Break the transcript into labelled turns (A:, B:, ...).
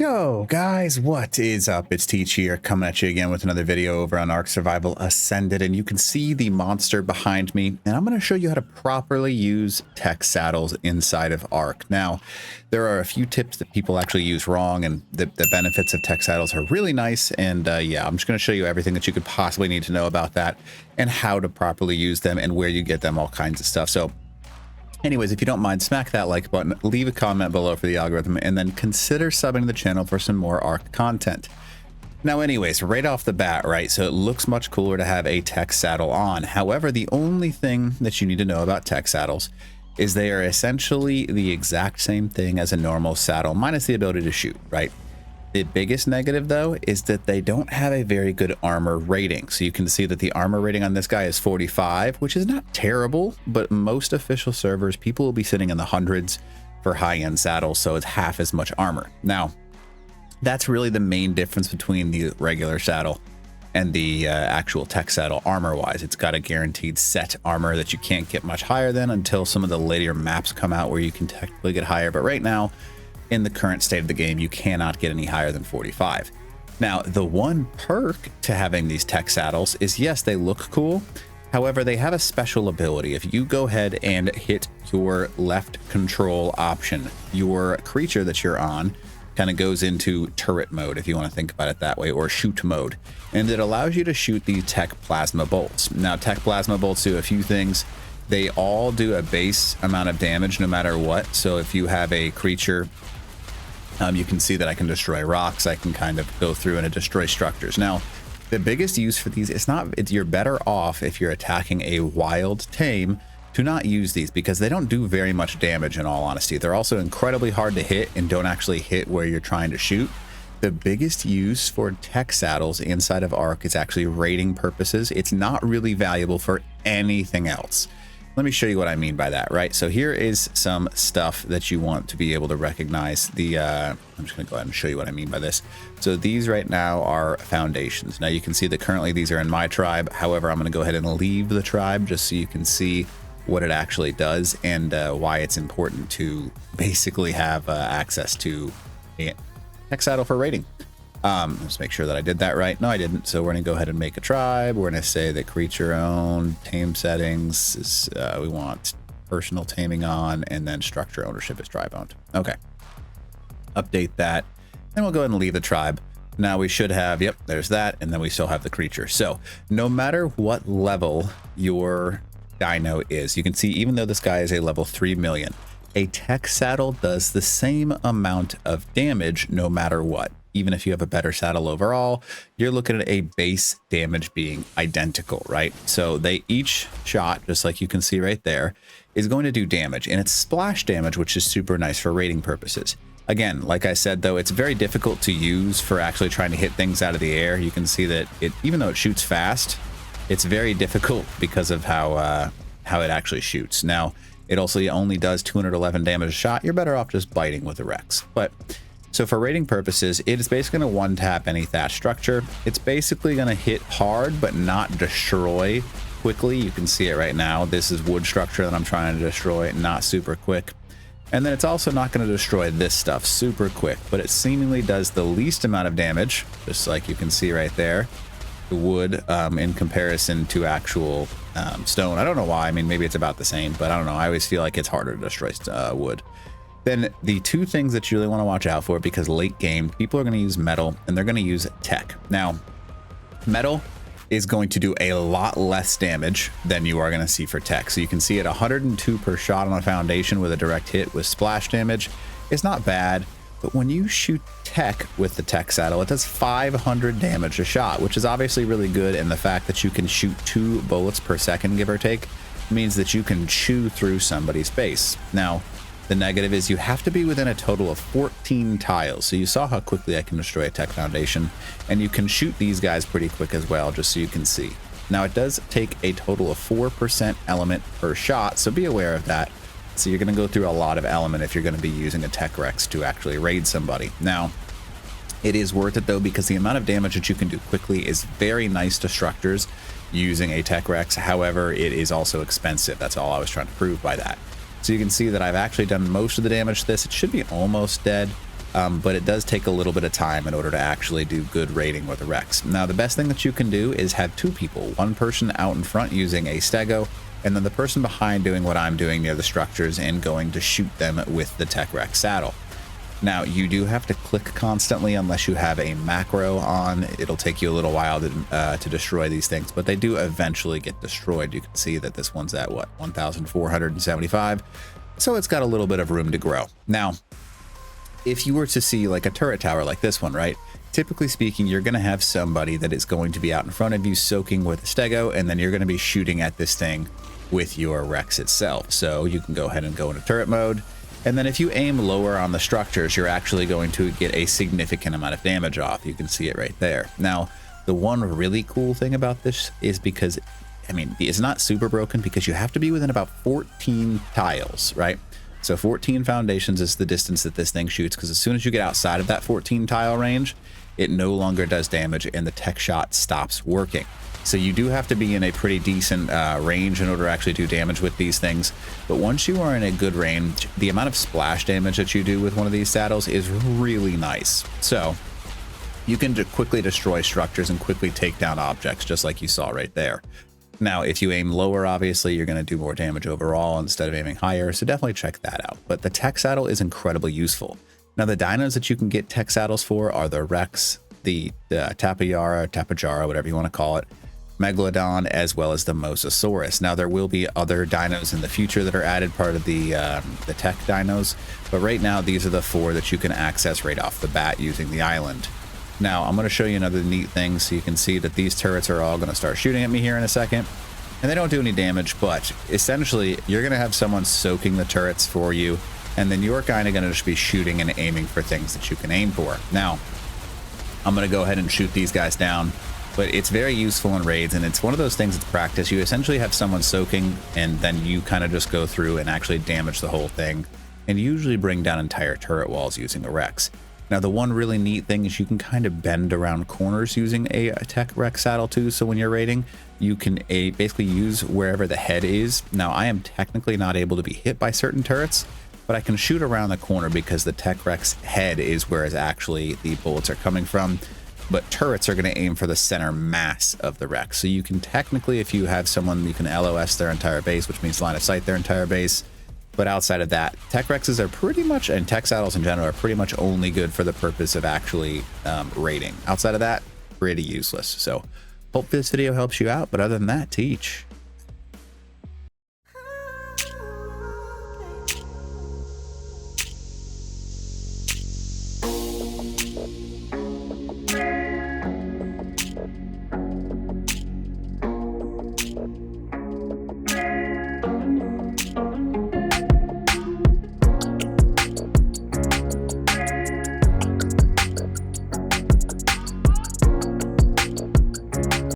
A: Yo guys, what is up? It's Teach here, coming at you again with another video over on Ark Survival Ascended, and you can see the monster behind me, and I'm going to show you how to properly use Tek Saddles inside of Ark. Now, there are a few tips that people actually use wrong, and the benefits of Tek Saddles are really nice, and yeah, I'm just going to show you everything that you could possibly need to know about that, and how to properly use them, and where you get them, all kinds of stuff. So anyways, if you don't mind, smack that like button, leave a comment below for the algorithm, and then consider subbing to the channel for some more Ark content. Now anyways, right off the bat, right, so it looks much cooler to have a Tek Saddle on. However, the only thing that you need to know about Tek Saddles is they are essentially the exact same thing as a normal saddle, minus the ability to shoot, right? The biggest negative, though, is that they don't have a very good armor rating. So you can see that the armor rating on this guy is 45, which is not terrible, but most official servers, people will be sitting in the hundreds for high-end saddles, so it's half as much armor. Now, that's really the main difference between the regular saddle and the actual Tek Saddle armor-wise. It's got a guaranteed set armor that you can't get much higher than until some of the later maps come out where you can technically get higher, but right now, in the current state of the game, you cannot get any higher than 45. Now, the one perk to having these Tek Saddles is, yes, they look cool. However, they have a special ability. If you go ahead and hit your left control option, your creature that you're on kind of goes into turret mode, if you want to think about it that way, or shoot mode. And it allows you to shoot the Tek Plasma Bolts. Now, Tek Plasma Bolts do a few things. They all do a base amount of damage no matter what. So if you have a creature, you can see that I can destroy rocks. I can kind of go through and destroy structures. Now, the biggest use for these, you're better off if you're attacking a wild tame to not use these, because they don't do very much damage, in all honesty. They're also incredibly hard to hit and don't actually hit where you're trying to shoot. The biggest use for Tek Saddles inside of Ark is actually raiding purposes. It's not really valuable for anything else. Let me show you what I mean by that, right? So here is some stuff that you want to be able to recognize. I'm just going to go ahead and show you what I mean by this. So these right now are foundations. Now you can see that currently these are in my tribe. However, I'm going to go ahead and leave the tribe just so you can see what it actually does and why it's important to basically have access to a Tek Saddle for raiding. Let's make sure that I did that right. No, I didn't. So we're going to go ahead and make a tribe. We're going to say that creature owned, tame settings is, we want personal taming on, and then structure ownership is tribe owned. Okay. Update that. And we'll go ahead and leave the tribe. Now we should have, yep, there's that. And then we still have the creature. So no matter what level your dino is, you can see, even though this guy is a level 3 million, a Tek Saddle does the same amount of damage no matter what. Even if you have a better saddle overall, you're looking at a base damage being identical, right? So they each shot, just like you can see right there, is going to do damage, and it's splash damage, which is super nice for raiding purposes. Again, like I said, though, it's very difficult to use for actually trying to hit things out of the air. You can see that even though it shoots fast, it's very difficult because of how it actually shoots. Now, it also only does 211 damage a shot. You're better off just biting with the Rex. But so for raiding purposes, it is basically going to one-tap any thatch structure. It's basically going to hit hard, but not destroy quickly. You can see it right now. This is wood structure that I'm trying to destroy, not super quick. And then it's also not going to destroy this stuff super quick, but it seemingly does the least amount of damage, just like you can see right there, the wood, in comparison to actual stone. I don't know why. I mean, maybe it's about the same, but I don't know. I always feel like it's harder to destroy wood. Then the two things that you really want to watch out for, because late game, people are going to use metal and they're going to use tech. Now, metal is going to do a lot less damage than you are going to see for tech. So you can see at 102 per shot on a foundation with a direct hit with splash damage. It's not bad, but when you shoot tech with the Tek Saddle, it does 500 damage a shot, which is obviously really good. And the fact that you can shoot 2 bullets per second, give or take, means that you can chew through somebody's face. Now, the negative is you have to be within a total of 14 tiles. So you saw how quickly I can destroy a Tek foundation, and you can shoot these guys pretty quick as well, just so you can see. Now, it does take a total of 4% element per shot, so be aware of that. So you're going to go through a lot of element if you're going to be using a Tek Rex to actually raid somebody. Now, it is worth it though, because the amount of damage that you can do quickly is very nice to structures using a Tek Rex. However, it is also expensive. That's all I was trying to prove by that. So you can see that I've actually done most of the damage to this. It should be almost dead. but it does take a little bit of time in order to actually do good raiding with the wrecks. Now, the best thing that you can do is have two people, one person out in front using a stego, and then the person behind doing what I'm doing near the structures and going to shoot them with the Tek Saddle. Now, you do have to click constantly unless you have a macro on. It'll take you a little while to destroy these things, but they do eventually get destroyed. You can see that this one's at, what, 1,475? So it's got a little bit of room to grow. Now, if you were to see like a turret tower like this one, right? Typically speaking, you're going to have somebody that is going to be out in front of you soaking with a stego, and then you're going to be shooting at this thing with your Rex itself. So you can go ahead and go into turret mode. And then if you aim lower on the structures, you're actually going to get a significant amount of damage off. You can see it right there. Now, the one really cool thing about this is because, I mean, it's not super broken because you have to be within about 14 tiles, right? So 14 foundations is the distance that this thing shoots, because as soon as you get outside of that 14 tile range, it no longer does damage and the tech shot stops working. So you do have to be in a pretty decent range in order to actually do damage with these things. But once you are in a good range, the amount of splash damage that you do with one of these saddles is really nice. So you can quickly destroy structures and quickly take down objects, just like you saw right there. Now, if you aim lower, obviously, you're going to do more damage overall instead of aiming higher. So definitely check that out. But the Tek Saddle is incredibly useful. Now, the dinos that you can get Tek Saddles for are the Rex, the Tapajara, whatever you want to call it, Megalodon, as well as the Mosasaurus. Now, there will be other dinos in the future that are added, part of the tech dinos, but right now these are the 4 that you can access right off the bat using the island. Now, I'm going to show you another neat thing so you can see that these turrets are all going to start shooting at me here in a second, and they don't do any damage, but essentially you're going to have someone soaking the turrets for you, and then you're kind of going to just be shooting and aiming for things that you can aim for. Now, I'm going to go ahead and shoot these guys down. But it's very useful in raids, and it's one of those things that's practice. You essentially have someone soaking, and then you kind of just go through and actually damage the whole thing, and usually bring down entire turret walls using a Rex. Now, the one really neat thing is you can kind of bend around corners using a Tek Saddle too, so when you're raiding, you can basically use wherever the head is. Now, I am technically not able to be hit by certain turrets, but I can shoot around the corner because the Tek head is where actually the bullets are coming from. But turrets are going to aim for the center mass of the Rex. So you can technically, if you have someone, you can LOS their entire base, which means line of sight their entire base. But outside of that, Tek Rexes are pretty much, and Tek Saddles in general, are pretty much only good for the purpose of actually raiding. Outside of that, pretty useless. So hope this video helps you out. But other than that, teach.